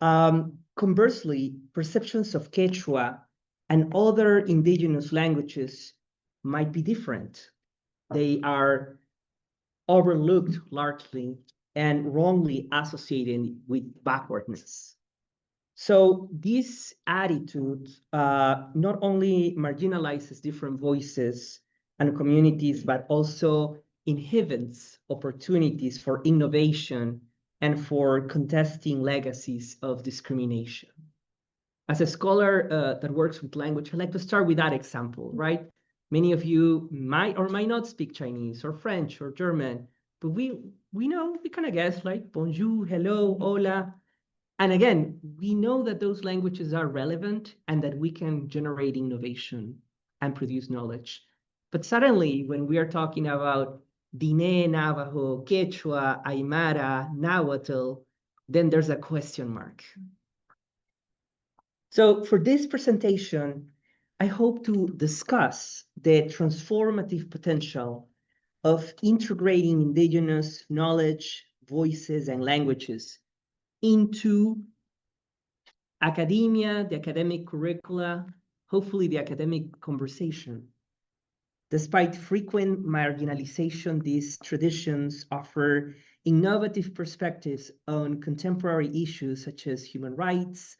Conversely, perceptions of Quechua and other indigenous languages might be different. They are overlooked largely and wrongly associated with backwardness. So this attitude not only marginalizes different voices and communities, but also inhibits opportunities for innovation and for contesting legacies of discrimination. As a scholar that works with language, I like to start with that example, right? Many of you might or might not speak Chinese or French or German, but we know, we kind of guess, like bonjour, hello, hola. And again, we know that those languages are relevant and that we can generate innovation and produce knowledge. But suddenly, when we are talking about Diné, Navajo, Quechua, Aymara, Nahuatl, then there's a question mark. So for this presentation, I hope to discuss the transformative potential of integrating indigenous knowledge, voices, and languages into academia, the academic curricula, hopefully the academic conversation. Despite frequent marginalization, these traditions offer innovative perspectives on contemporary issues such as human rights,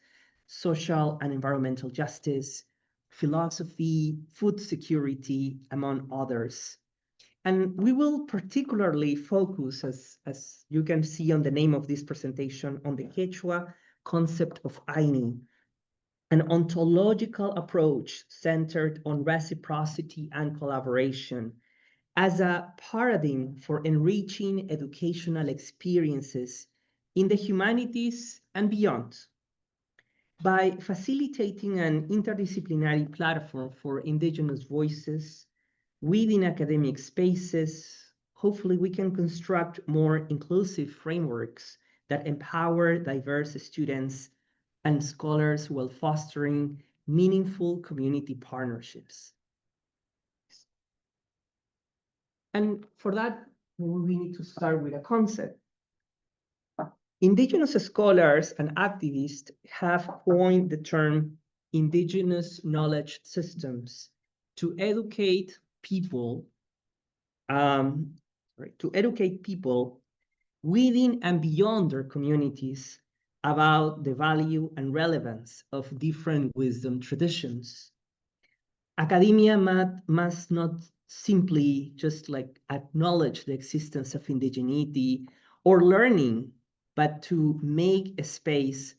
social and environmental justice, philosophy, food security, among others. And we will particularly focus, as you can see on the name of this presentation, on the Quechua concept of Aini, an ontological approach centered on reciprocity and collaboration as a paradigm for enriching educational experiences in the humanities and beyond. By facilitating an interdisciplinary platform for indigenous voices within academic spaces, hopefully we can construct more inclusive frameworks that empower diverse students and scholars while fostering meaningful community partnerships. And for that, we need to start with a concept. Indigenous scholars and activists have coined the term indigenous knowledge systems to educate people, within and beyond their communities about the value and relevance of different wisdom traditions. Academia must not simply just like acknowledge the existence of indigeneity or learning, but to make a space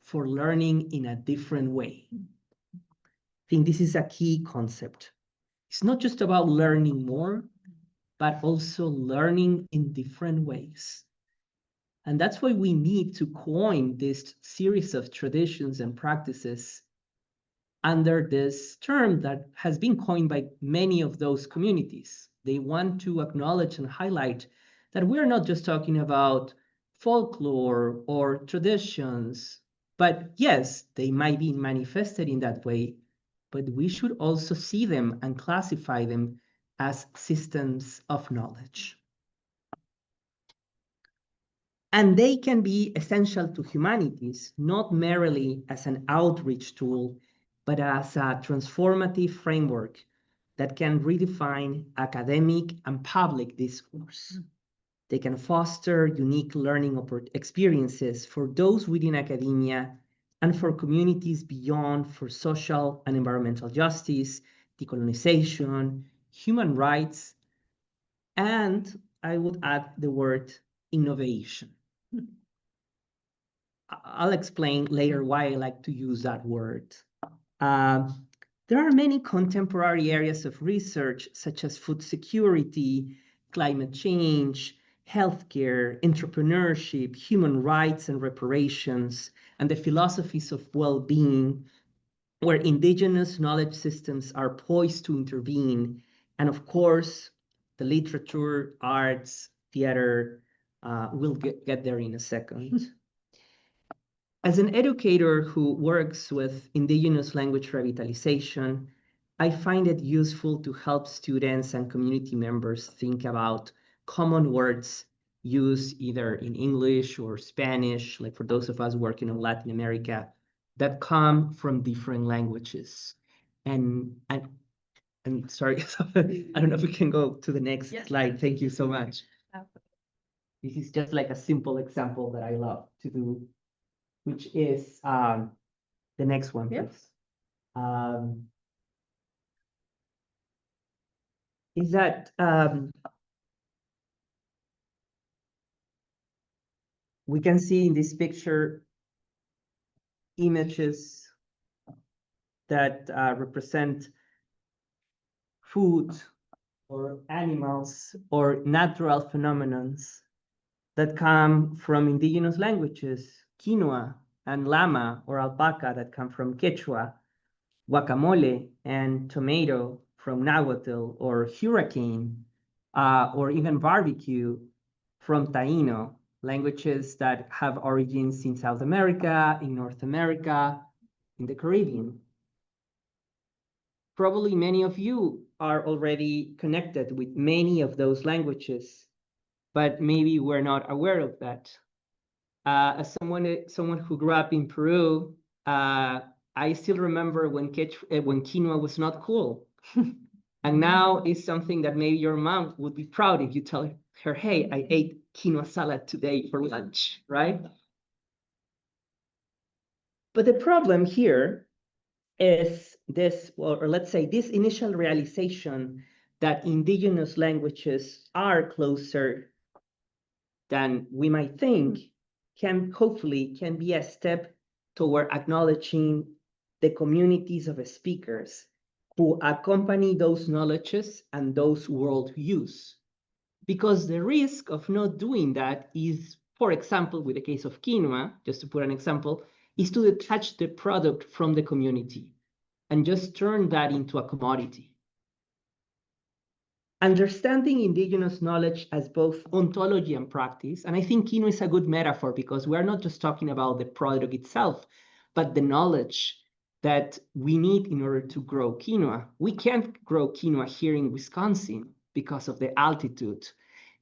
for learning in a different way. I think this is a key concept. It's not just about learning more, but also learning in different ways. And that's why we need to coin this series of traditions and practices under this term that has been coined by many of those communities. They want to acknowledge and highlight that we're not just talking about folklore or traditions, but yes, they might be manifested in that way, but we should also see them and classify them as systems of knowledge. And they can be essential to humanities, not merely as an outreach tool, but as a transformative framework that can redefine academic and public discourse. They can foster unique learning experiences for those within academia and for communities beyond, for social and environmental justice, decolonization, human rights, and I would add the word innovation. I'll explain later why I like to use that word. There are many contemporary areas of research, such as food security, climate change, healthcare, entrepreneurship, human rights and reparations, and the philosophies of well-being, where indigenous knowledge systems are poised to intervene. And of course, the literature, arts, theater, we'll get there in a second. As an educator who works with indigenous language revitalization, I find it useful to help students and community members think about common words use either in English or Spanish, like for those of us working in Latin America, that come from different languages. And sorry, I don't know if we can go to the next slide. Thank you so much. This is just like a simple example that I love to do, which is the next one, please. Is that we can see in this picture images that represent food or animals or natural phenomena that come from indigenous languages, quinoa and llama or alpaca that come from Quechua, guacamole and tomato from Nahuatl, or hurricane, or even barbecue from Taíno, languages that have origins in South America, in North America, in the Caribbean. Probably many of you are already connected with many of those languages, but maybe we're not aware of that. As someone who grew up in Peru, I still remember when quinoa was not cool. And now it's something that maybe your mom would be proud if you tell her, hey, I ate quinoa salad today for lunch, right? But the problem here is this, or let's say this initial realization that indigenous languages are closer than we might think can hopefully be a step toward acknowledging the communities of speakers who accompany those knowledges and those worldviews. Because the risk of not doing that is, for example, with the case of quinoa, just to put an example, is to detach the product from the community and just turn that into a commodity. Understanding indigenous knowledge as both ontology and practice, and I think quinoa is a good metaphor because we're not just talking about the product itself, but the knowledge that we need in order to grow quinoa. We can't grow quinoa here in Wisconsin because of the altitude.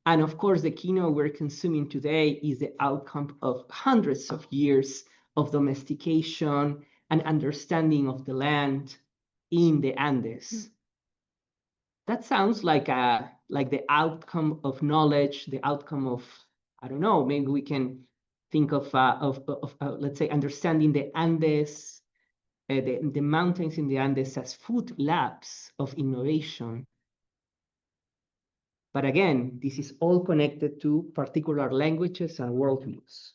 And of course, the quinoa we're consuming today is the outcome of hundreds of years of domestication and understanding of the land in the Andes. That sounds like the outcome of knowledge, the outcome of, I don't know, maybe we can think of let's say, understanding the Andes, the mountains in the Andes as food labs of innovation. But again, this is all connected to particular languages and worldviews.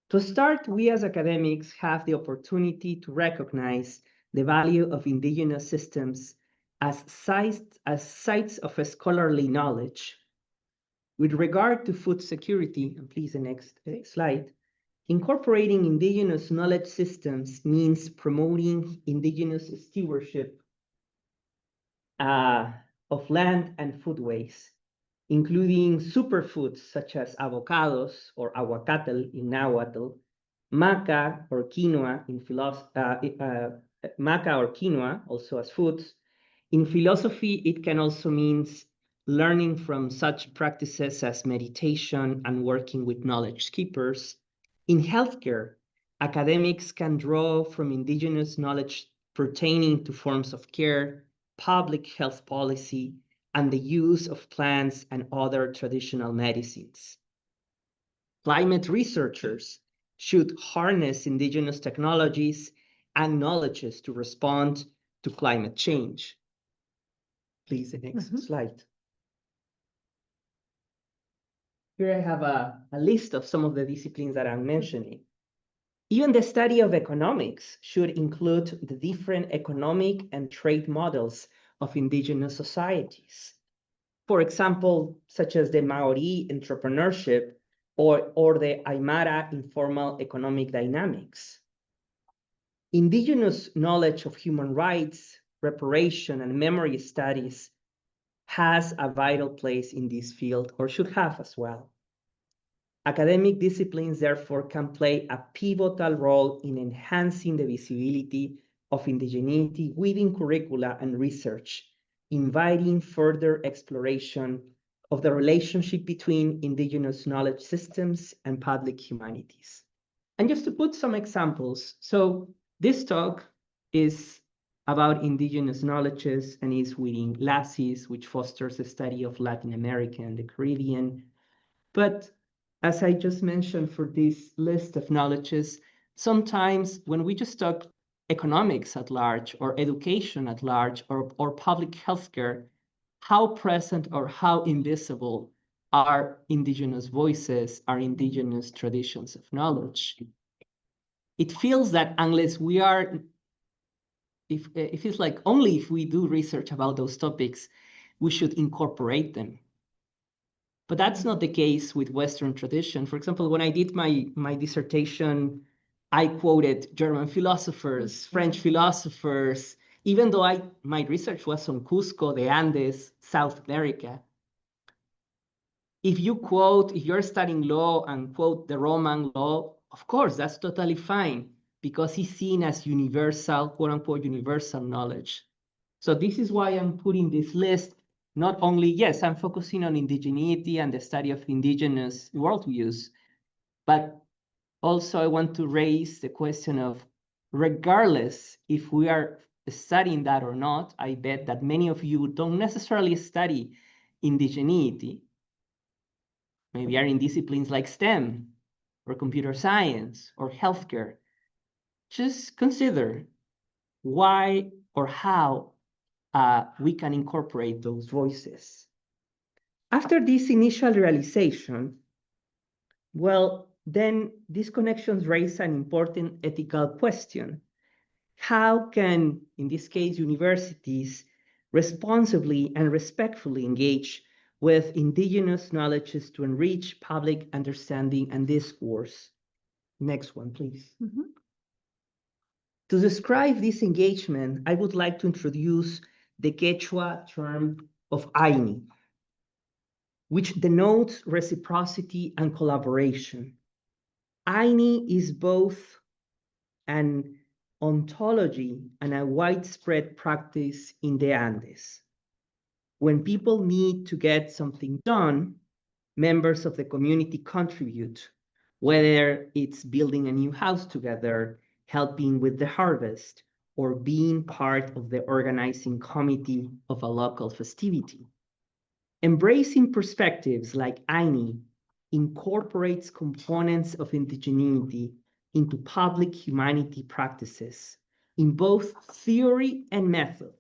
To start, we as academics have the opportunity to recognize the value of indigenous systems as sites of scholarly knowledge. With regard to food security, and please the next slide, incorporating indigenous knowledge systems means promoting indigenous stewardship of land and foodways, including superfoods such as avocados or aguacatl in Nahuatl, maca or quinoa maca or quinoa also as foods. In philosophy, it can also mean learning from such practices as meditation and working with knowledge keepers. In healthcare, academics can draw from indigenous knowledge pertaining to forms of care, public health policy, and the use of plants and other traditional medicines. Climate researchers should harness indigenous technologies and knowledges to respond to climate change. Please, the next slide. Here I have a list of some of the disciplines that I'm mentioning. Even the study of economics should include the different economic and trade models of indigenous societies. For example, such as the Maori entrepreneurship or the Aymara informal economic dynamics. Indigenous knowledge of human rights, reparation, and memory studies has a vital place in this field, or should have as well. Academic disciplines, therefore, can play a pivotal role in enhancing the visibility of indigeneity within curricula and research, inviting further exploration of the relationship between indigenous knowledge systems and public humanities. And just to put some examples, so this talk is about indigenous knowledges and is within LACIS, which fosters the study of Latin America and the Caribbean. But as I just mentioned for this list of knowledges, sometimes when we just talk economics at large or education at large or public healthcare, how present or how invisible are indigenous voices, are indigenous traditions of knowledge? It feels that unless we are, it feels like only if we do research about those topics, we should incorporate them. But that's not the case with Western tradition. For example, when I did my dissertation, I quoted German philosophers, French philosophers, even though my research was on Cusco, the Andes, South America. If you're studying law and quote the Roman law, of course, that's totally fine because it's seen as universal, quote unquote, universal knowledge. So this is why I'm putting this list. Not only, yes, I'm focusing on indigeneity and the study of indigenous worldviews, but also I want to raise the question of, regardless if we are studying that or not, I bet that many of you don't necessarily study indigeneity. Maybe are in disciplines like STEM or computer science or healthcare. Just consider why or how we can incorporate those voices. After this initial realization, well, then these connections raise an important ethical question. How can, in this case, universities responsibly and respectfully engage with indigenous knowledges to enrich public understanding and discourse? Next one, please. To describe this engagement, I would like to introduce the Quechua term of Aini, which denotes reciprocity and collaboration. Aini is both an ontology and a widespread practice in the Andes. When people need to get something done, members of the community contribute, whether it's building a new house together, helping with the harvest, or being part of the organizing committee of a local festivity. Embracing perspectives like Aini incorporates components of indigeneity into public humanity practices in both theory and method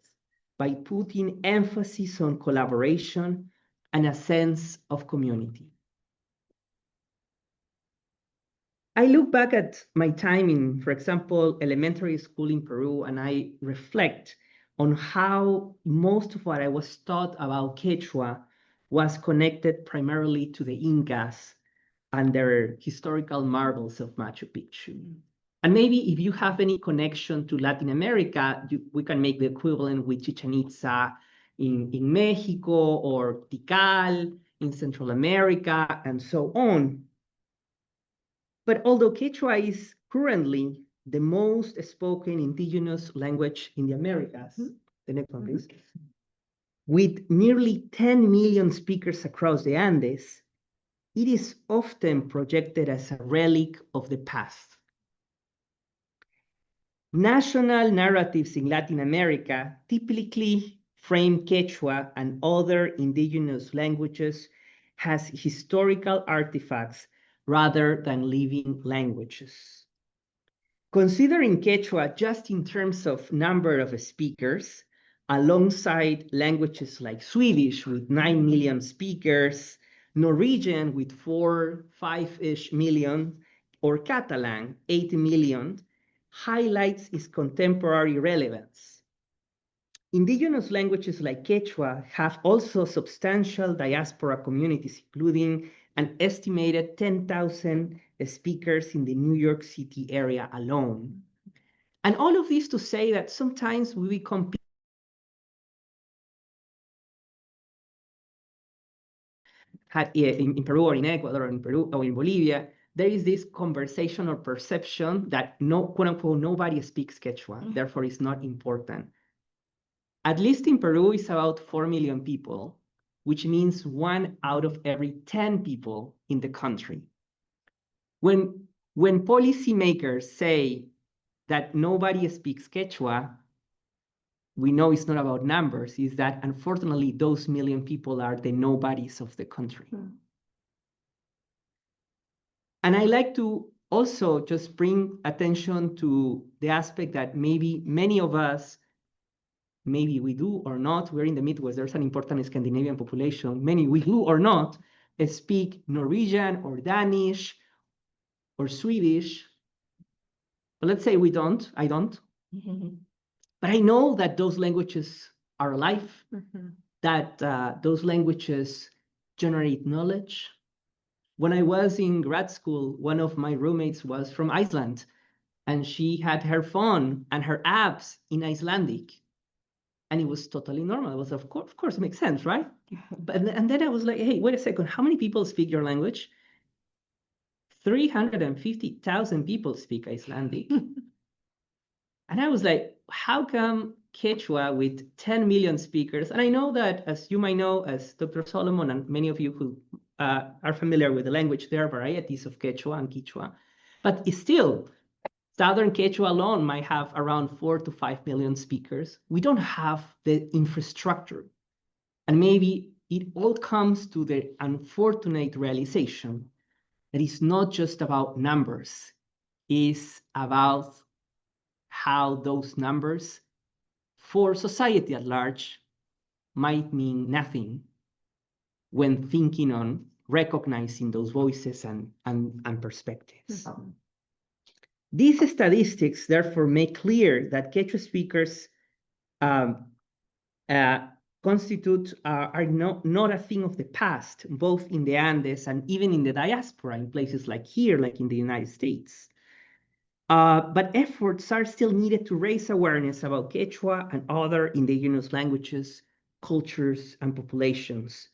by putting emphasis on collaboration and a sense of community. I look back at my time in, for example, elementary school in Peru, and I reflect on how most of what I was taught about Quechua was connected primarily to the Incas and their historical marvels of Machu Picchu. And maybe if you have any connection to Latin America, we can make the equivalent with Chichen Itza in Mexico or Tikal in Central America and so on. But although Quechua is currently the most spoken indigenous language in the Americas, the next one, please, with nearly 10 million speakers across the Andes, it is often projected as a relic of the past. National narratives in Latin America typically frame Quechua and other indigenous languages as historical artifacts rather than living languages. Considering Quechua just in terms of number of speakers, alongside languages like Swedish with 9 million speakers, Norwegian with 4-5-ish million, or Catalan, 80 million, highlights its contemporary relevance. Indigenous languages like Quechua have also substantial diaspora communities, including an estimated 10,000 speakers in the New York City area alone. And all of this to say that sometimes we compete in Peru or in Ecuador or in Peru or in Bolivia, there is this conversation or perception that quote unquote, nobody speaks Quechua, therefore it's not important. At least in Peru, it's about 4 million people. which means 1 out of every 10 people in the country. When policymakers say that nobody speaks Quechua, we know it's not about numbers, is that unfortunately those million people are the nobodies of the country. And I like to also just bring attention to the aspect that maybe many of us, maybe we do or not, we're in the Midwest, there's an important Scandinavian population, many we do or not, speak Norwegian or Danish or Swedish. But let's say we don't, I don't. But I know that those languages are alive, that those languages generate knowledge. When I was in grad school, one of my roommates was from Iceland, and she had her phone and her apps in Icelandic. And it was totally normal. It was, of course, it makes sense, right? And then I was like, hey, wait a second, how many people speak your language? 350,000 people speak Icelandic. And I was like, how come Quechua with 10 million speakers? And I know that, as you might know, as Dr. Solomon and many of you who are familiar with the language, there are varieties of Quechua and Quichua. But still, Southern Quechua alone might have around 4 to 5 million speakers. We don't have the infrastructure. And maybe it all comes to the unfortunate realization that it's not just about numbers, it's about how those numbers for society at large might mean nothing when thinking on recognizing those voices and perspectives. These statistics therefore make clear that Quechua speakers constitute are not a thing of the past, both in the Andes and even in the diaspora, in places like here, like in the United States. But efforts are still needed to raise awareness about Quechua and other indigenous languages, cultures, and populations.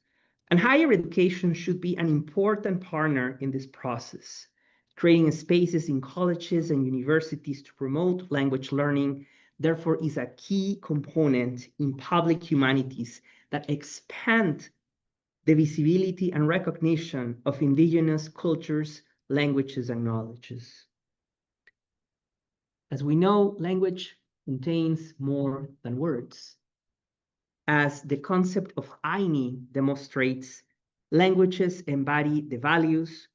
And higher education should be an important partner in this process. Creating spaces in colleges and universities to promote language learning, therefore, is a key component in public humanities that expand the visibility and recognition of indigenous cultures, languages, and knowledges. As we know, language contains more than words. As the concept of Aini demonstrates, languages embody the values,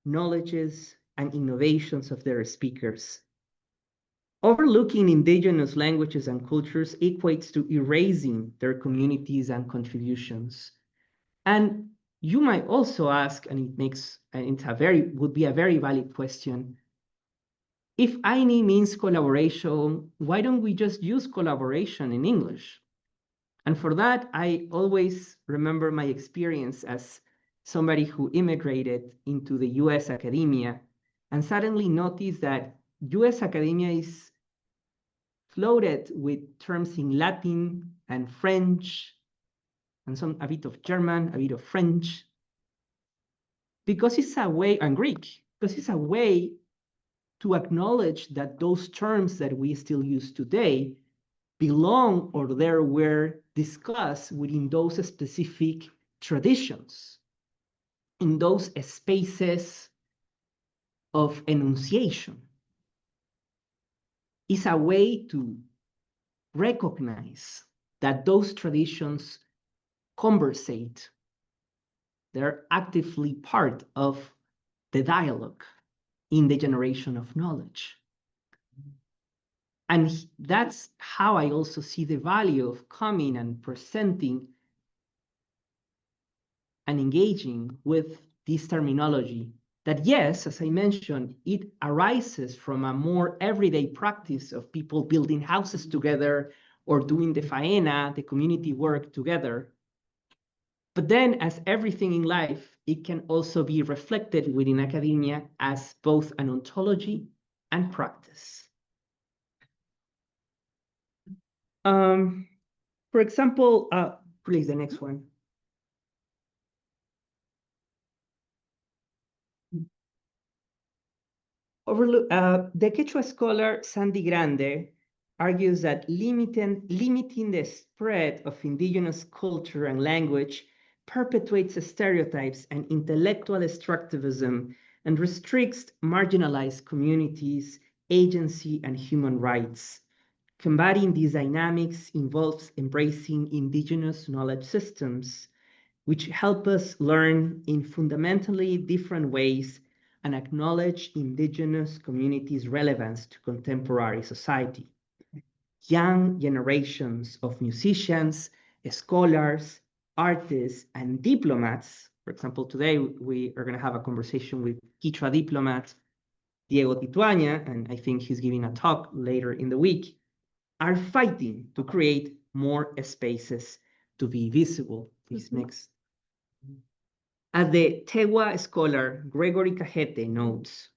knowledges, and innovations of their speakers. Overlooking indigenous languages and cultures equates to erasing their communities and contributions. And you might also ask, and would be a very valid question, if Aini means collaboration, why don't we just use collaboration in English? And for that, I always remember my experience as somebody who immigrated into the US academia and suddenly noticed that US academia is floated with terms in Latin and French and a bit of German, a bit of French, because it's a way, and Greek, because it's a way to acknowledge that those terms that we still use today belong or they were discussed within those specific traditions, in those spaces of enunciation. It's a way to recognize that those traditions conversate. They're actively part of the dialogue in the generation of knowledge. And that's how I also see the value of coming and presenting and engaging with this terminology that, yes, as I mentioned, it arises from a more everyday practice of people building houses together or doing the faena, the community work together. But then, as everything in life, it can also be reflected within academia as both an ontology and practice. For example, please, the next one. The Quechua scholar Sandy Grande argues that limiting the spread of indigenous culture and language perpetuates stereotypes and intellectual extractivism and restricts marginalized communities, agency, and human rights. Combating these dynamics involves embracing indigenous knowledge systems, which help us learn in fundamentally different ways and acknowledge indigenous communities' relevance to contemporary society. Young generations of musicians, scholars, artists, and diplomats. For example, today we are going to have a conversation with Quichua diplomat Diego Tituania, and I think he's giving a talk later in the week, are fighting to create more spaces to be visible. This next. As the Tewa scholar Gregory Cajete notes,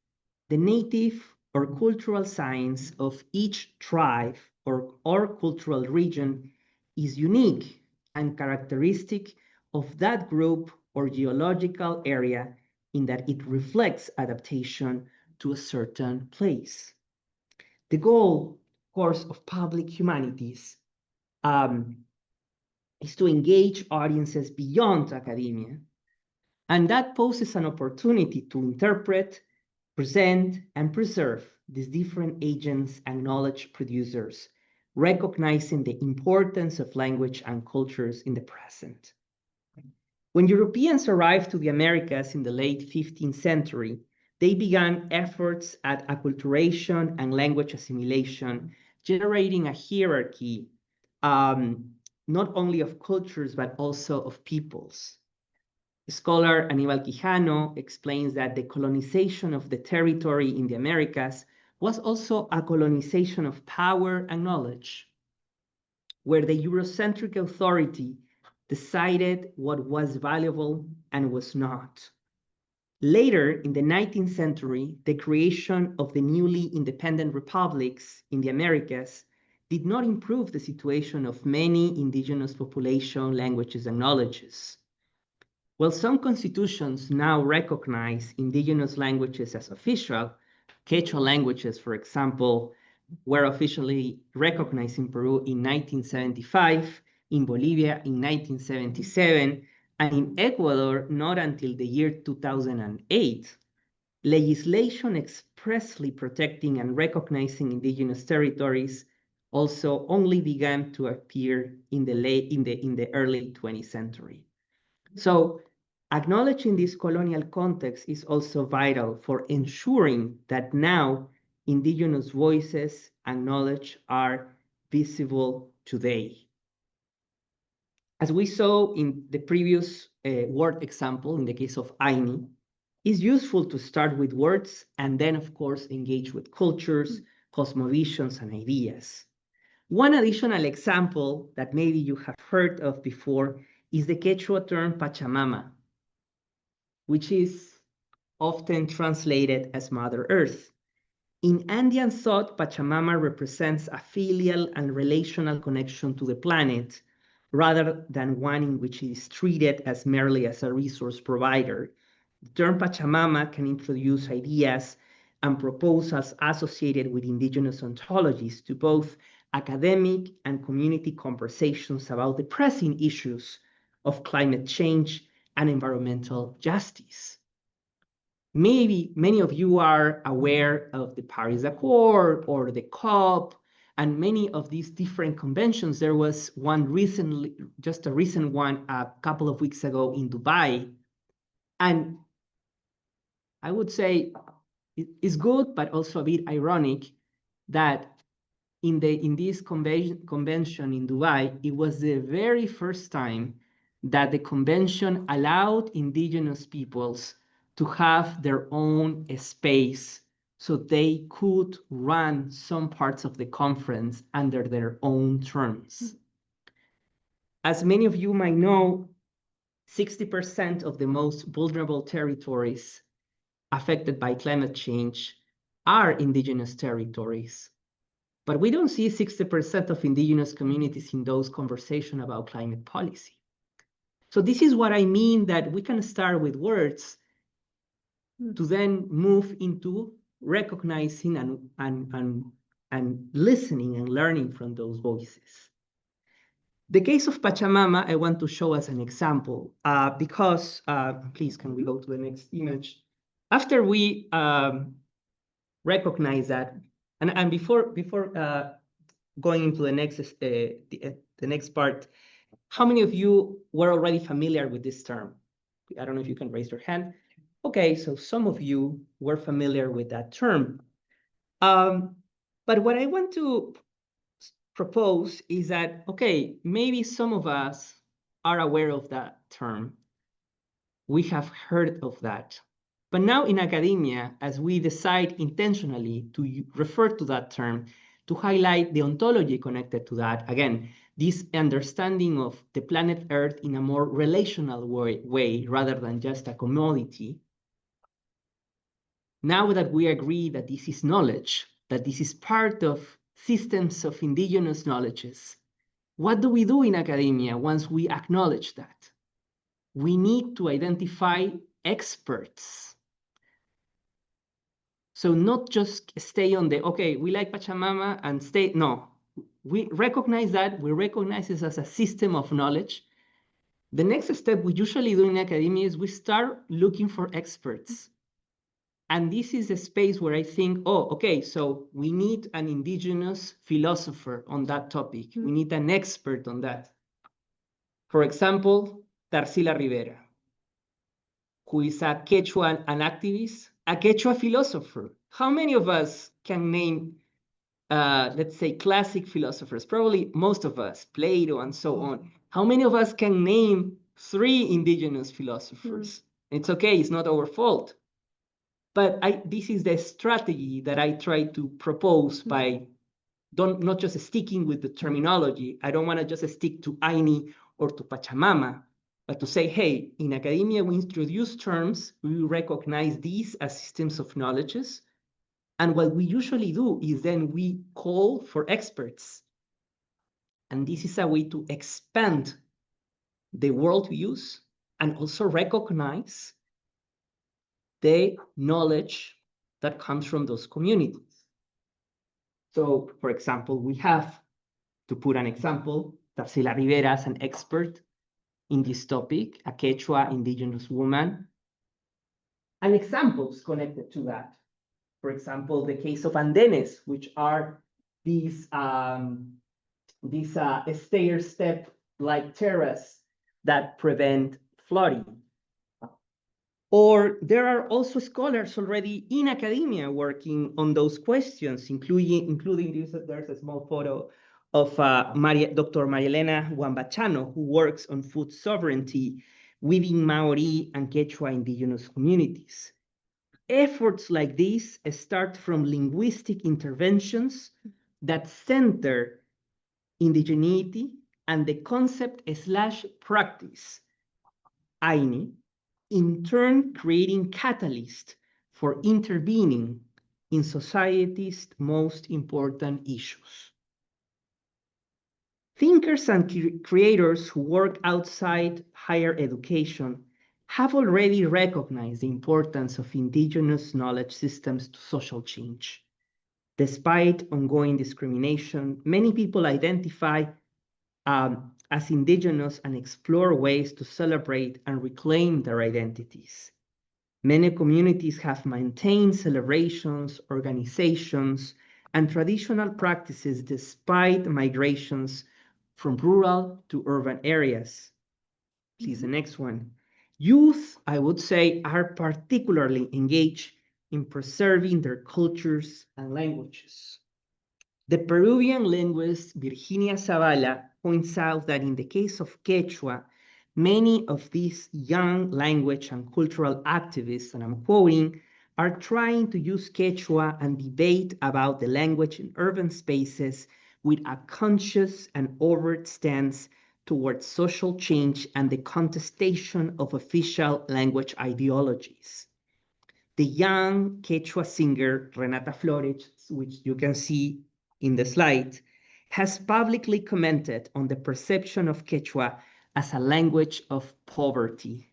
the native or cultural science of each tribe or cultural region is unique and characteristic of that group or geological area in that it reflects adaptation to a certain place. The goal, of course, of public humanities is to engage audiences beyond academia, and that poses an opportunity to interpret, present, and preserve these different agents and knowledge producers, recognizing the importance of language and cultures in the present. When Europeans arrived to the Americas in the late 15th century, they began efforts at acculturation and language assimilation, generating a hierarchy not only of cultures, but also of peoples. Scholar Aníbal Quijano explains that the colonization of the territory in the Americas was also a colonization of power and knowledge, where the Eurocentric authority decided what was valuable and was not. Later, in the 19th century, the creation of the newly independent republics in the Americas did not improve the situation of many indigenous population, languages, and knowledges. While some constitutions now recognize indigenous languages as official, Quechua languages, for example, were officially recognized in Peru in 1975, in Bolivia in 1977, and in Ecuador not until the year 2008. Legislation expressly protecting and recognizing indigenous territories also only began to appear in the early 20th century. So acknowledging this colonial context is also vital for ensuring that now indigenous voices and knowledge are visible today. As we saw in the previous word example, in the case of Aini, it's useful to start with words and then, of course, engage with cultures, cosmovisions, and ideas. One additional example that maybe you have heard of before is the Quechua term Pachamama, which is often translated as Mother Earth. In Andean thought, Pachamama represents a filial and relational connection to the planet, rather than one in which it is treated as merely as a resource provider. The term Pachamama can introduce ideas and proposals associated with indigenous ontologies to both academic and community conversations about the pressing issues of climate change and environmental justice. Maybe many of you are aware of the Paris Accord or the COP and many of these different conventions. There was one recently, just a recent one a couple of weeks ago in Dubai. And I would say it's good, but also a bit ironic that in this convention in Dubai, it was the very first time that the convention allowed indigenous peoples to have their own space so they could run some parts of the conference under their own terms. As many of you might know, 60% of the most vulnerable territories affected by climate change are indigenous territories. But we don't see 60% of indigenous communities in those conversations about climate policy. So this is what I mean, that we can start with words to then move into recognizing and listening and learning from those voices. The case of Pachamama, I want to show as an example, because, please, can we go to the next image? After we recognize that, and before going into the next part, how many of you were already familiar with this term? I don't know if you can raise your hand. Okay, so some of you were familiar with that term. But what I want to propose is that, okay, maybe some of us are aware of that term. We have heard of that. But now in academia, as we decide intentionally to refer to that term, to highlight the ontology connected to that, again, this understanding of the planet Earth in a more relational way rather than just a commodity. Now that we agree that this is knowledge, that this is part of systems of indigenous knowledges, what do we do in academia once we acknowledge that? We need to identify experts. So not just stay on the, okay, we like Pachamama and stay, no. We recognize that, we recognize this as a system of knowledge. The next step we usually do in academia is we start looking for experts. And this is a space where I think, oh, okay, so we need an indigenous philosopher on that topic. We need an expert on that. For example, Tarsila Rivera, who is a Quechua, an activist, a Quechua philosopher. How many of us can name, let's say, classic philosophers? Probably most of us, Plato and so on. How many of us can name 3 indigenous philosophers? It's okay, it's not our fault. But this is the strategy that I try to propose by not just sticking with the terminology. I don't want to just stick to Aini or to Pachamama, but to say, hey, in academia, we introduce terms, we recognize these as systems of knowledges. And what we usually do is then we call for experts. And this is a way to expand the worldviews and also recognize the knowledge that comes from those communities. So, for example, we have, to put an example, Tarsila Rivera as an expert in this topic, a Quechua indigenous woman, and examples connected to that. For example, the case of andenes, which are these stair-step-like terrace that prevent flooding. Or there are also scholars already in academia working on those questions, including this, there's a small photo of Dr. Marielena Wambachano, who works on food sovereignty within Maori and Quechua indigenous communities. Efforts like this start from linguistic interventions that center indigeneity and the concept/practice, Aini, in turn creating catalyst for intervening in society's most important issues. Thinkers and creators who work outside higher education have already recognized the importance of indigenous knowledge systems to social change. Despite ongoing discrimination, many people identify as indigenous and explore ways to celebrate and reclaim their identities. Many communities have maintained celebrations, organizations, and traditional practices despite migrations from rural to urban areas. Please, the next one. Youth, I would say, are particularly engaged in preserving their cultures and languages. The Peruvian linguist Virginia Zavala points out that in the case of Quechua, many of these young language and cultural activists, and I'm quoting, are trying to use Quechua and debate about the language in urban spaces with a conscious and overt stance towards social change and the contestation of official language ideologies. The young Quechua singer Renata Flores, which you can see in the slide, has publicly commented on the perception of Quechua as a language of poverty,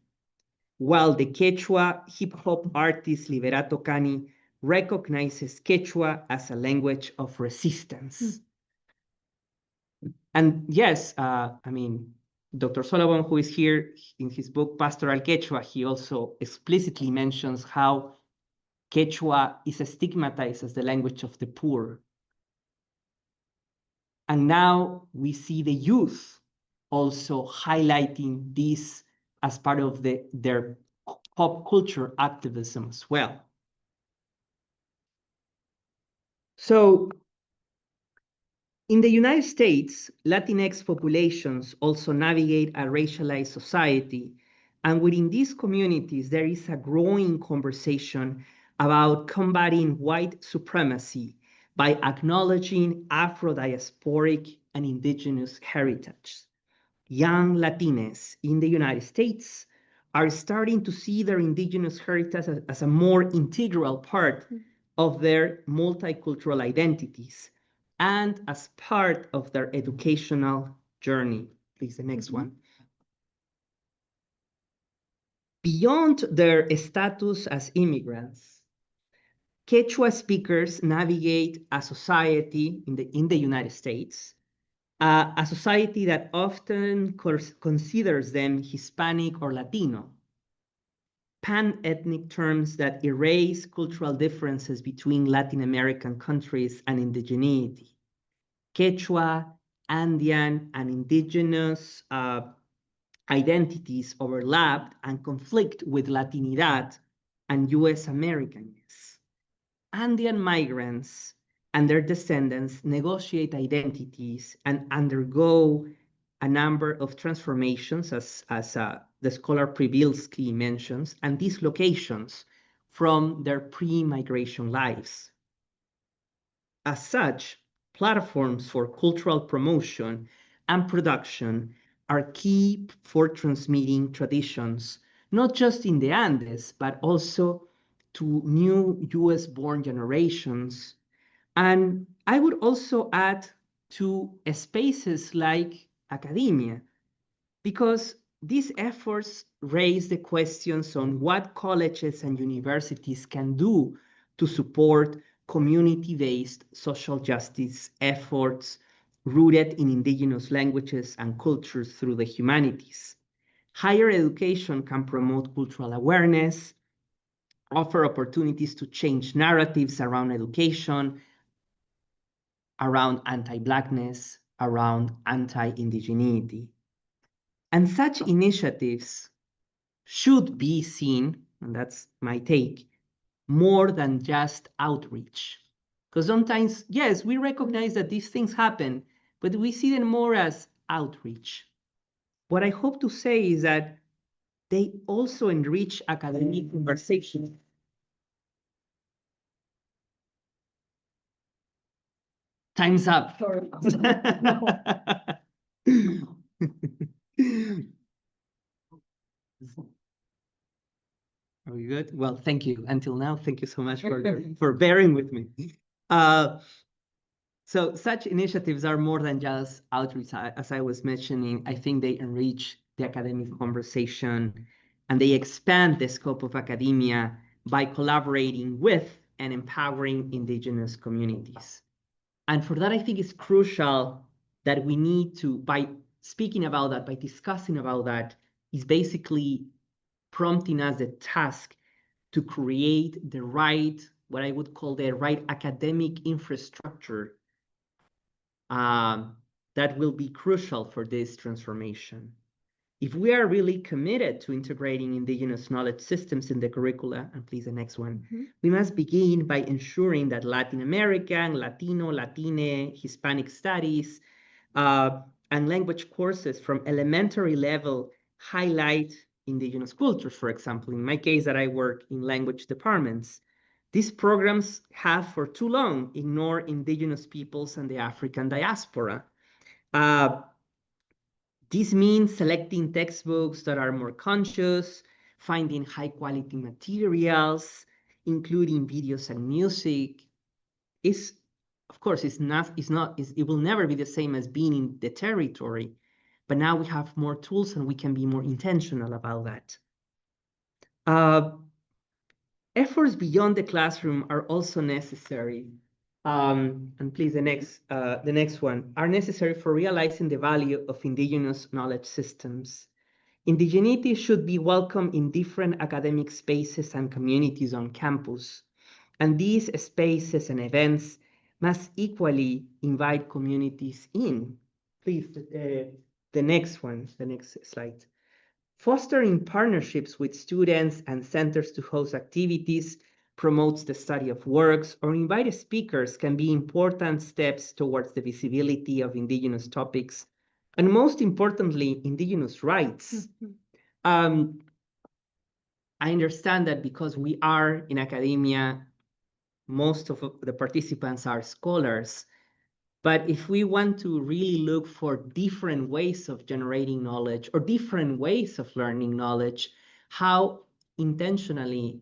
while the Quechua hip-hop artist Liberato Cani recognizes Quechua as a language of resistance. And yes, I mean, Dr. Solomon, who is here in his book, Pastoral Quechua, he also explicitly mentions how Quechua is stigmatized as the language of the poor. And now we see the youth also highlighting this as part of their pop culture activism as well. So in the United States, Latinx populations also navigate a racialized society. And within these communities, there is a growing conversation about combating white supremacy by acknowledging Afro-diasporic and indigenous heritage. Young Latinas in the United States are starting to see their indigenous heritage as a more integral part of their multicultural identities and as part of their educational journey. Please, the next one. Beyond their status as immigrants, Quechua speakers navigate a society in the United States, a society that often considers them Hispanic or Latino, pan-ethnic terms that erase cultural differences between Latin American countries and indigeneity. Quechua, Andean, and indigenous identities overlap and conflict with Latinidad and US Americanness. Andean migrants and their descendants negotiate identities and undergo a number of transformations, as the scholar Przybylski mentions, and dislocations from their pre-migration lives. As such, platforms for cultural promotion and production are key for transmitting traditions, not just in the Andes, but also to new US-born generations. And I would also add to spaces like academia, because these efforts raise the questions on what colleges and universities can do to support community-based social justice efforts rooted in indigenous languages and cultures through the humanities. Higher education can promote cultural awareness, offer opportunities to change narratives around education, around anti-Blackness, around anti-indigeneity. And such initiatives should be seen, and that's my take, more than just outreach. Because sometimes, yes, we recognize that these things happen, but we see them more as outreach. What I hope to say is that they also enrich academic conversation. Time's up. Sorry. Are we good? Well, thank you. Until now, thank you so much for bearing with me. So such initiatives are more than just outreach. As I was mentioning, I think they enrich the academic conversation and they expand the scope of academia by collaborating with and empowering indigenous communities. And for that, I think it's crucial that we need to, by speaking about that, by discussing about that, is basically prompting us the task to create the right, what I would call the right academic infrastructure that will be crucial for this transformation. If we are really committed to integrating indigenous knowledge systems in the curricula, and please the next one, we must begin by ensuring that Latin American, Latino, Latine, Hispanic studies, and language courses from elementary level highlight indigenous cultures. For example, in my case that I work in language departments, these programs have for too long ignored indigenous peoples and the African diaspora. This means selecting textbooks that are more conscious, finding high quality materials, including videos and music. Of course, it will never be the same as being in the territory, but now we have more tools and we can be more intentional about that. Efforts beyond the classroom are also necessary. And please, the next one, are necessary for realizing the value of indigenous knowledge systems. Indigeneity should be welcome in different academic spaces and communities on campus. And these spaces and events must equally invite communities in. Please, the next one, the next slide. Fostering partnerships with students and centers to host activities, promotes the study of works, or invite speakers can be important steps towards the visibility of indigenous topics, and most importantly, indigenous rights. I understand that because we are in academia, most of the participants are scholars. But if we want to really look for different ways of generating knowledge or different ways of learning knowledge, how intentionally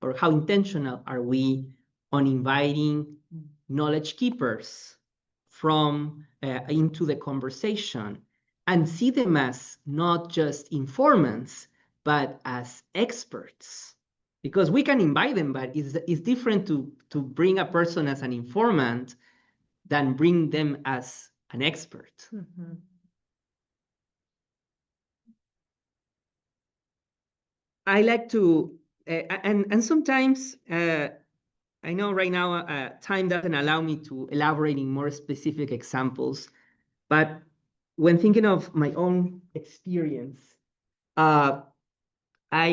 or how intentional are we on inviting knowledge keepers from into the conversation and see them as not just informants, but as experts? Because we can invite them, but it's different to bring a person as an informant than bring them as an expert. Mm-hmm. I like to, and sometimes I know right now time doesn't allow me to elaborate in more specific examples, but when thinking of my own experience, I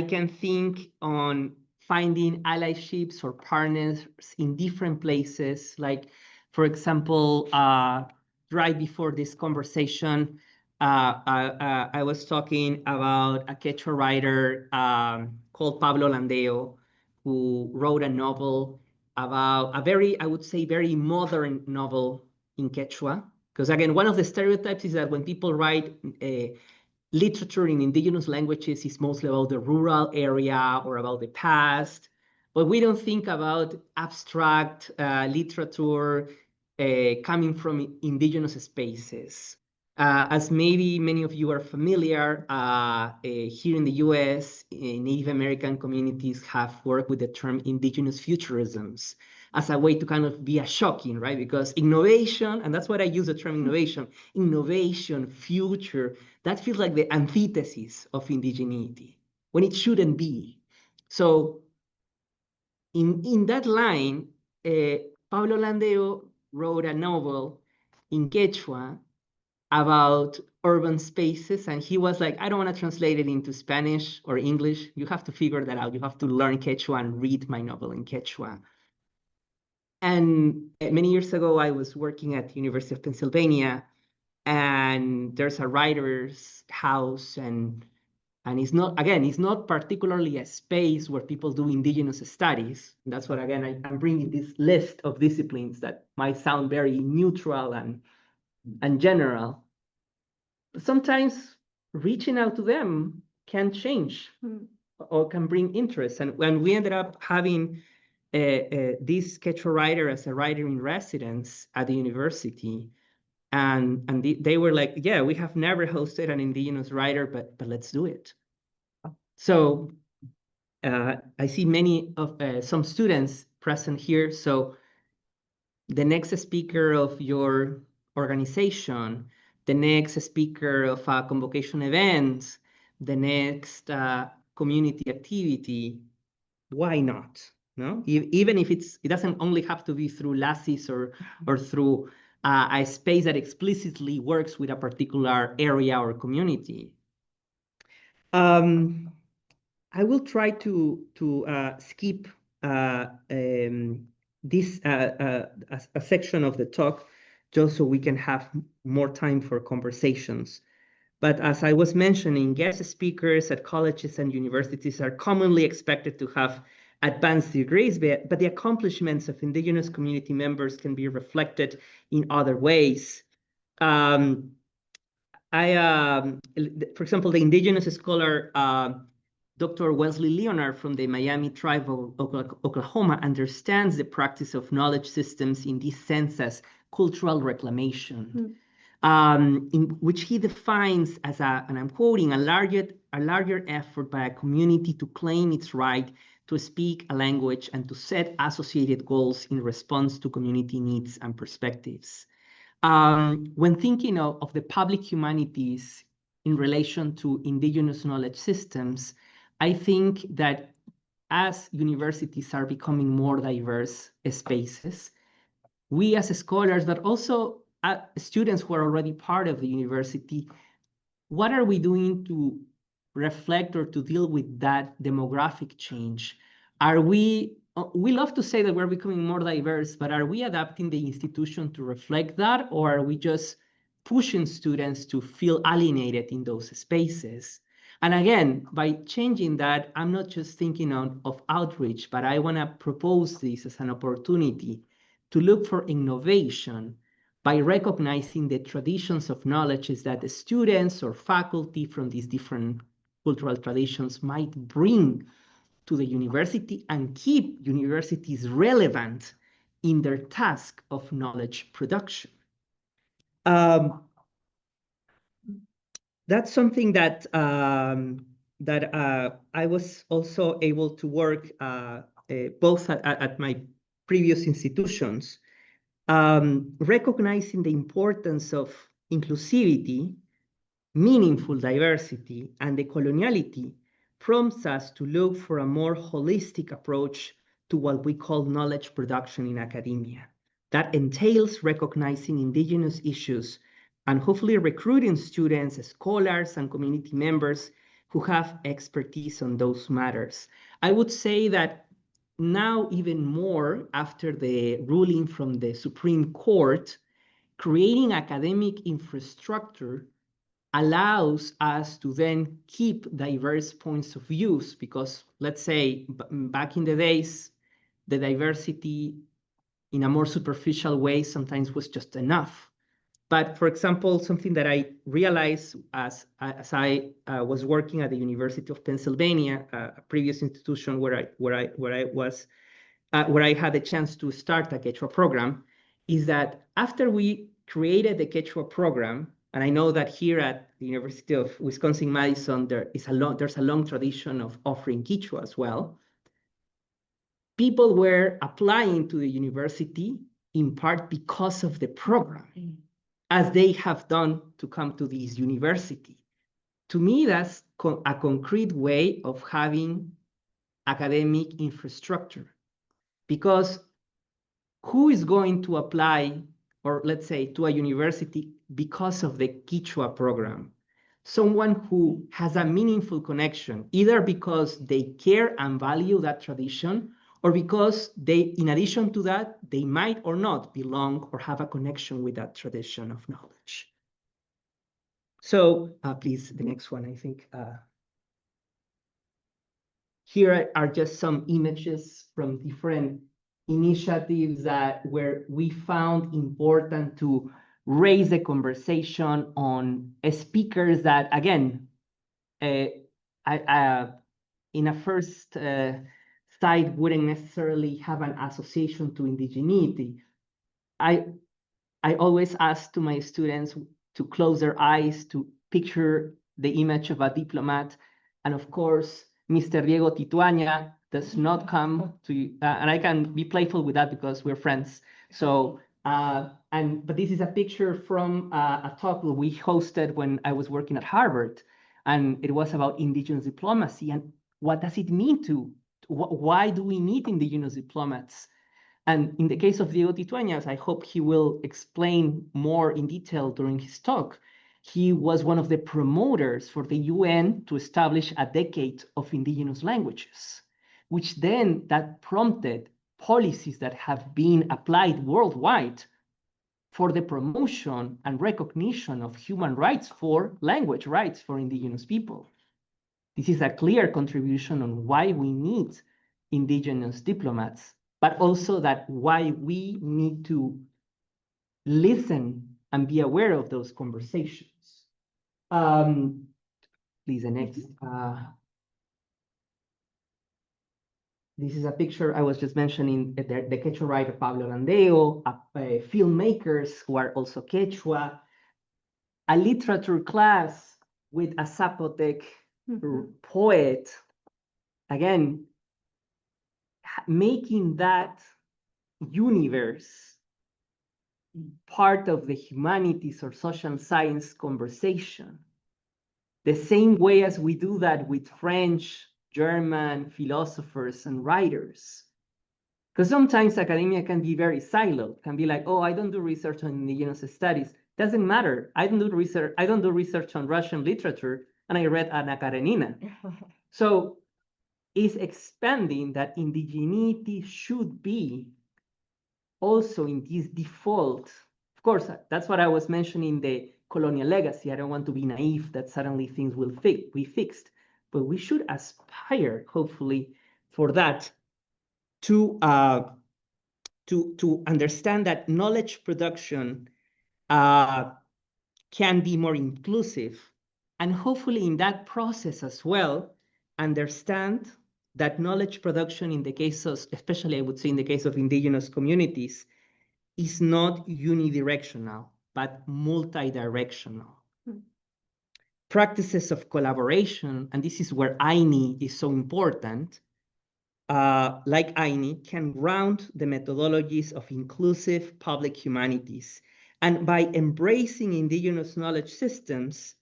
can think on finding allyships or partners in different places. Like, for example, right before this conversation, I was talking about a Quechua writer called Pablo Landeo, who wrote a novel about a very, I would say, very modern novel in Quechua. Because again, one of the stereotypes is that when people write literature in indigenous languages is mostly about the rural area or about the past, but we don't think about abstract literature coming from indigenous spaces. As maybe many of you are familiar, here in the US, Native American communities have worked with the term indigenous futurisms as a way to kind of be a shocking, right? Because innovation, and that's what I use the term innovation, future, that feels like the antithesis of indigeneity when it shouldn't be. So in that line, Pablo Landeo wrote a novel in Quechua about urban spaces, and he was like, I don't want to translate it into Spanish or English. You have to figure that out. You have to learn Quechua and read my novel in Quechua. And many years ago, I was working at the University of Pennsylvania, and there's a writer's house, and it's not particularly a space where people do indigenous studies. And that's what, again, I'm bringing this list of disciplines that might sound very neutral and general. But sometimes reaching out to them can change or can bring interest. And when we ended up having this Quechua writer as a writer in residence at the university, and they were like, yeah, we have never hosted an indigenous writer, but let's do it. So I see many of some students present here. So the next speaker of your organization, the next speaker of a convocation event, the next community activity, why not? No, even if it doesn't only have to be through LACIS or through a space that explicitly works with a particular area or community. I will try to skip this a section of the talk just so we can have more time for conversations. But as I was mentioning, guest speakers at colleges and universities are commonly expected to have advanced degrees, but the accomplishments of indigenous community members can be reflected in other ways. For example, the indigenous scholar, Dr. Wesley Leonard from the Miami tribe of Oklahoma understands the practice of knowledge systems in this sense as cultural reclamation. In which he defines as and I'm quoting, a larger effort by a community to claim its right to speak a language and to set associated goals in response to community needs and perspectives. When thinking of the public humanities in relation to indigenous knowledge systems, I think that as universities are becoming more diverse spaces, we as scholars, but also students who are already part of the university, what are we doing to reflect or to deal with that demographic change? Are we love to say that we're becoming more diverse, but are we adapting the institution to reflect that, or are we just pushing students to feel alienated in those spaces? And again, by changing that, I'm not just thinking of outreach, but I want to propose this as an opportunity to look for innovation by recognizing the traditions of knowledges that the students or faculty from these different cultural traditions might bring to the university and keep universities relevant in their task of knowledge production. That's something that I was also able to work both at my previous institutions, recognizing the importance of inclusivity, meaningful diversity, and decoloniality prompts us to look for a more holistic approach to what we call knowledge production in academia. That entails recognizing indigenous issues and hopefully recruiting students, scholars, and community members who have expertise on those matters. I would say that now, even more after the ruling from the Supreme Court, creating academic infrastructure allows us to then keep diverse points of views, because let's say back in the days, the diversity in a more superficial way sometimes was just enough. But for example, something that I realized as I was working at the University of Pennsylvania, a previous institution where I had the chance to start a Quechua program, is that after we created the Quechua program, and I know that here at the University of Wisconsin-Madison, there's a long tradition of offering Quechua as well. People were applying to the university in part because of the program, as they have done to come to this university. To me, that's a concrete way of having academic infrastructure, because who is going to apply, or let's say, to a university because of the Quechua program? Someone who has a meaningful connection, either because they care and value that tradition, or because they, in addition to that, they might or not belong or have a connection with that tradition of knowledge. So please, the next one, I think. Here are just some images from different initiatives where we found important to raise the conversation on speakers that, again, in a first sight wouldn't necessarily have an association to indigeneity. I always ask to my students to close their eyes to picture the image of a diplomat, and of course, Mr. Diego Tituaña does not come to, and I can be playful with that because we're friends. So, but this is a picture from a talk that we hosted when I was working at Harvard, and it was about indigenous diplomacy and what does it mean to, why do we need indigenous diplomats? And in the case of Diego Tituañas, I hope he will explain more in detail during his talk. He was one of the promoters for the UN to establish a decade of indigenous languages, which then that prompted policies that have been applied worldwide for the promotion and recognition of human rights for language rights for indigenous people. This is a clear contribution on why we need indigenous diplomats, but also that why we need to listen and be aware of those conversations. Please, the next. This is a picture I was just mentioning, the Quechua writer Pablo Landeo, filmmakers who are also Quechua, a literature class with a Zapotec poet. Again, making that universe part of the humanities or social science conversation, the same way as we do that with French, German philosophers and writers. Because sometimes academia can be very siloed, can be like, oh, I don't do research on indigenous studies. Doesn't matter. I don't do research on Russian literature, and I read Anna Karenina. So it's expanding that indigeneity should be also in this default. Of course, that's what I was mentioning, the colonial legacy. I don't want to be naive that suddenly things will be fixed, but we should aspire, hopefully, for that to understand that knowledge production can be more inclusive, and hopefully in that process as well, understand that knowledge production in the case of, especially I would say in the case of indigenous communities, is not unidirectional, but multidirectional. Practices of collaboration, and this is where INI is so important, like INI, can ground the methodologies of inclusive public humanities. And by embracing indigenous knowledge systems,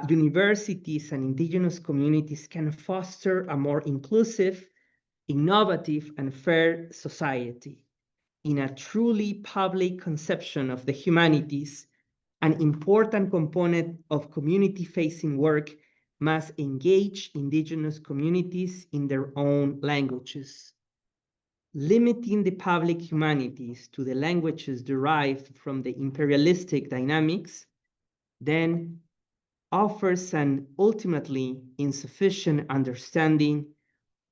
universities and indigenous communities can foster a more inclusive, innovative, and fair society. In a truly public conception of the humanities, an important component of community-facing work must engage indigenous communities in their own languages. Limiting the public humanities to the languages derived from the imperialistic dynamics then offers an ultimately insufficient understanding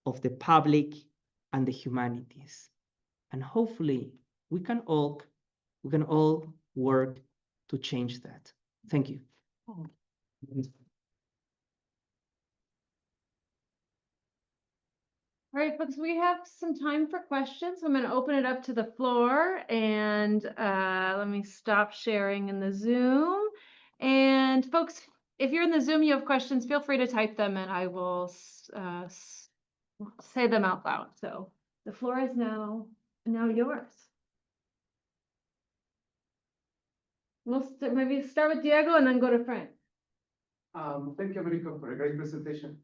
of the public and the humanities. And hopefully we can all work to change that. Thank you. All right, folks, we have some time for questions. I'm going to open it up to the floor, and let me stop sharing in the Zoom. And folks, if you're in the Zoom, you have questions, feel free to type them and I will say them out loud. So the floor is now yours. We'll maybe start with Diego and then go to Frank. Thank you, Américo, for a great presentation.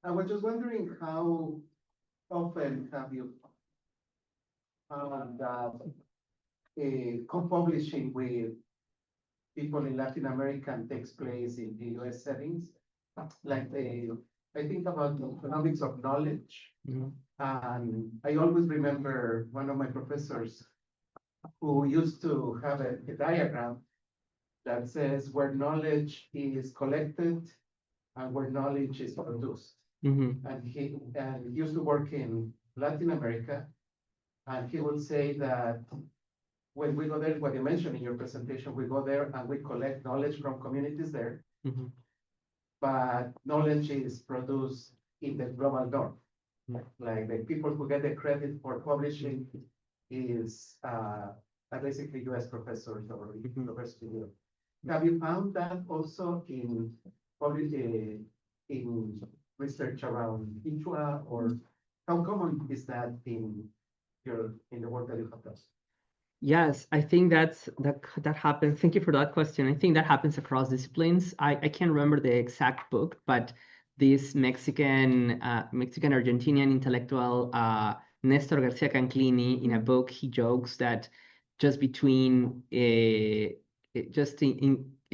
I was just wondering how often have you found that co-publishing with people in Latin America takes place in the US settings? Like I think about the economics of knowledge. And I always remember one of my professors who used to have a diagram that says where knowledge is collected and where knowledge is produced. And he used to work in Latin America, and he would say that when we go there, what you mentioned in your presentation, we go there and we collect knowledge from communities there, but knowledge is produced in the global north. Like the people who get the credit for publishing is basically US professors or university in Europe. Have you found that also in research around Quechua, or how common is that in the work that you have done? Yes, I think that happens. Thank you for that question. I think that happens across disciplines. I can't remember the exact book, but this Mexican Argentinian intellectual Nestor Garcia Canclini, in a book, he jokes that just between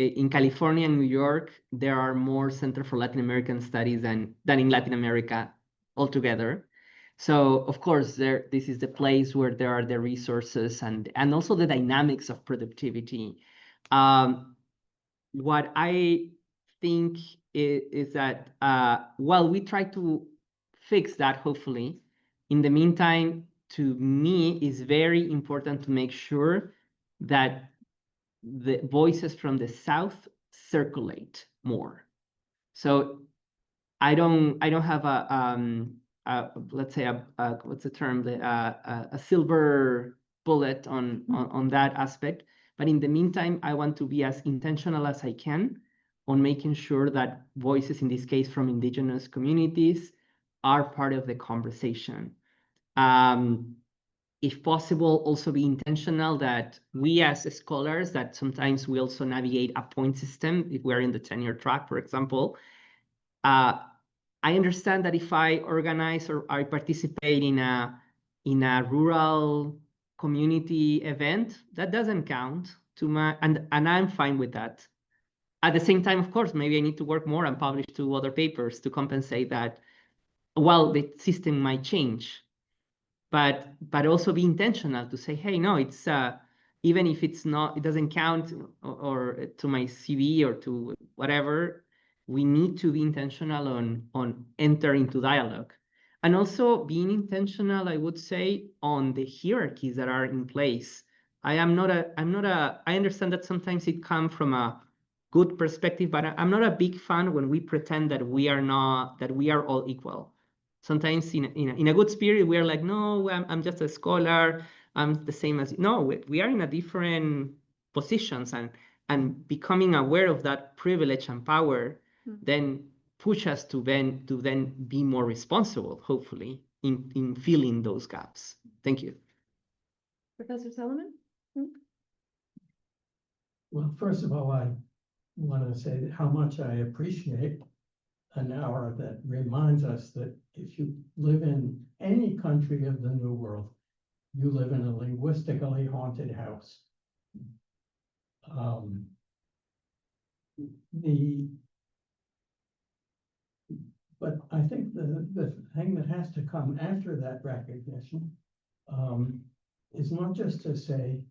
in California and New York, there are more Center for Latin American Studies than in Latin America altogether. So of course, this is the place where there are the resources and also the dynamics of productivity. What I think is that while we try to fix that, hopefully, in the meantime, to me, it's very important to make sure that the voices from the South circulate more. So I don't have let's say what's the term, a silver bullet on that aspect. But in the meantime, I want to be as intentional as I can on making sure that voices, in this case from indigenous communities, are part of the conversation. If possible, also be intentional that we as scholars, that sometimes we also navigate a point system if we're in the tenure track, for example. I understand that if I organize or I participate in a rural community event, that doesn't count to my, and I'm fine with that. At the same time, of course, maybe I need to work more and publish 2 other papers to compensate that. Well, the system might change, but also be intentional to say, hey, no, it's even if it's not, it doesn't count or to my CV or to whatever, we need to be intentional on entering into dialogue. And also being intentional, I would say, on the hierarchies that are in place. I understand that sometimes it comes from a good perspective, but I'm not a big fan when we pretend that we are all equal. Sometimes in a good spirit, we are like, no, I'm just a scholar. I'm the same as you. No, we are in a different positions, and becoming aware of that privilege and power then push us to then be more responsible, hopefully, in filling those gaps. Thank you. Professor Solomon? Well, first of all, I want to say how much I appreciate an hour that reminds us that if you live in any country of the New World, you live in a linguistically haunted house. But I think the thing that has to come after that recognition is not just to say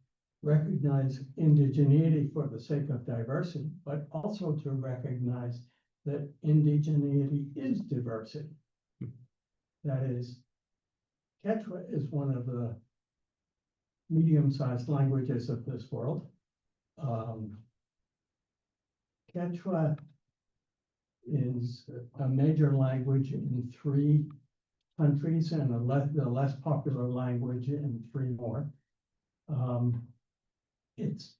recognize indigeneity for the sake of diversity, but also to recognize that indigeneity is diversity. That is, Quechua is one of the medium-sized languages of this world. Quechua is a major language in 3 countries and the less popular language in 3 more. Its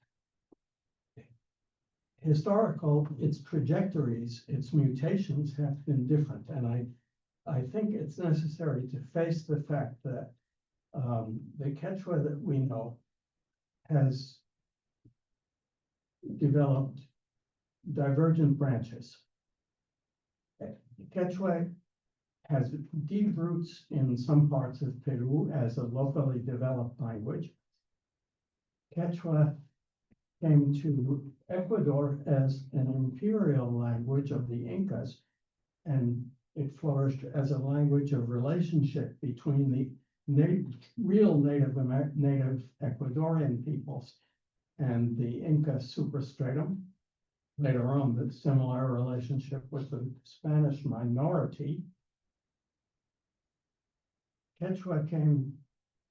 trajectories, its mutations have been different. And I think it's necessary to face the fact that the Quechua that we know has developed divergent branches. Quechua has deep roots in some parts of Peru as a locally developed language. Quechua came to Ecuador as an imperial language of the Incas, and it flourished as a language of relationship between the real native Ecuadorian peoples and the Inca superstratum. Later on, the similar relationship with the Spanish minority. Quechua came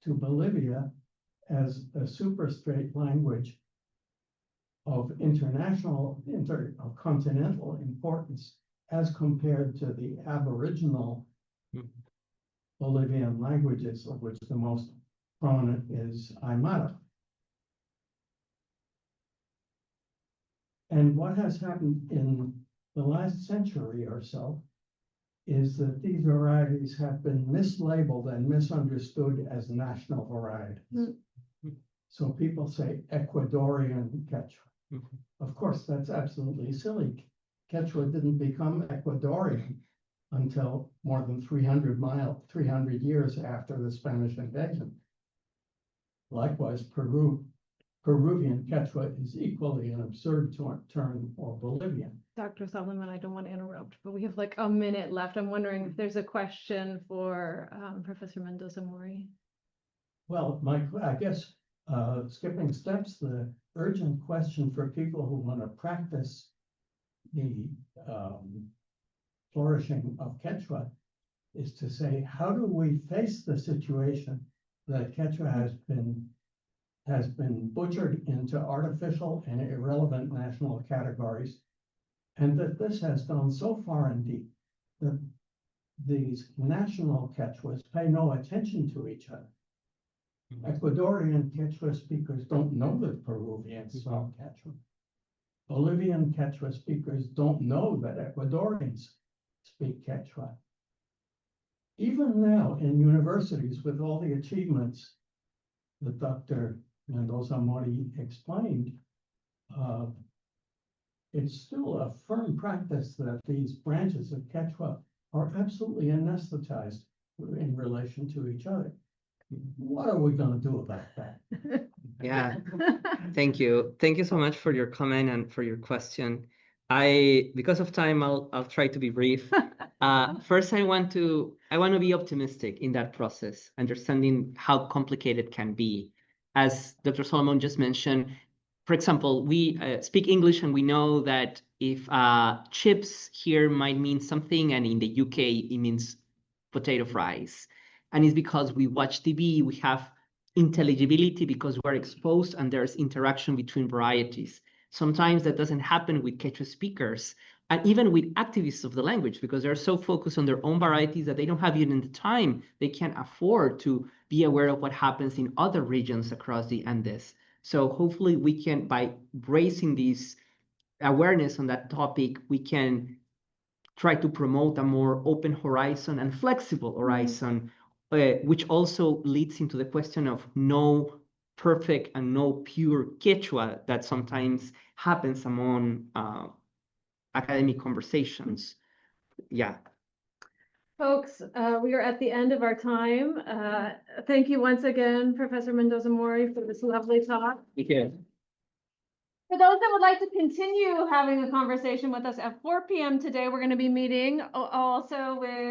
to Bolivia as a superstrate language of continental importance as compared to the Aboriginal Bolivian languages, of which the most prominent is Aymara. And what has happened in the last century or so is that these varieties have been mislabeled and misunderstood as national varieties. So people say Ecuadorian Quechua. Of course, that's absolutely silly. Quechua didn't become Ecuadorian until more than 300 years after the Spanish invasion. Likewise, Peruvian Quechua is equally an absurd term for Bolivian. Dr. Solomon, I don't want to interrupt, but we have like a minute left. I'm wondering if there's a question for Professor Mendoza-Mori. Well, I guess skipping steps, the urgent question for people who want to practice the flourishing of Quechua is to say, how do we face the situation that Quechua has been butchered into artificial and irrelevant national categories, and that this has gone so far indeed that these national Quechuas pay no attention to each other. Ecuadorian Quechua speakers don't know that Peruvians speak Quechua. Bolivian Quechua speakers don't know that Ecuadorians speak Quechua. even now in universities with all the achievements that Dr. Mendoza-Mori explained, it's still a firm practice that these branches of Quechua are absolutely anesthetized in relation to each other. What are we gonna do about that? Yeah, thank you. Thank you so much for your comment and for your question. Because of time, I'll try to be brief. First, I want to be optimistic in that process, understanding how complicated it can be. As Dr. Solomon just mentioned, for example, we speak English and we know that if chips here might mean something, and in the UK it means potato fries. And it's because we watch TV, we have intelligibility because we're exposed and there's interaction between varieties. Sometimes that doesn't happen with Quechua speakers and even with activists of the language because they're so focused on their own varieties that they don't have even the time, they can't afford to be aware of what happens in other regions across the Andes. So hopefully we can, by raising this awareness on that topic, we can try to promote a more open horizon and flexible horizon, which also leads into the question of no perfect and no pure Quechua that sometimes happens among academic conversations. Yeah. Folks, we are at the end of our time. Thank you once again, Professor Mendoza-Mori, for this lovely talk. Thank you. For those that would like to continue having a conversation with us at 4 p.m. today, we're going to be meeting also with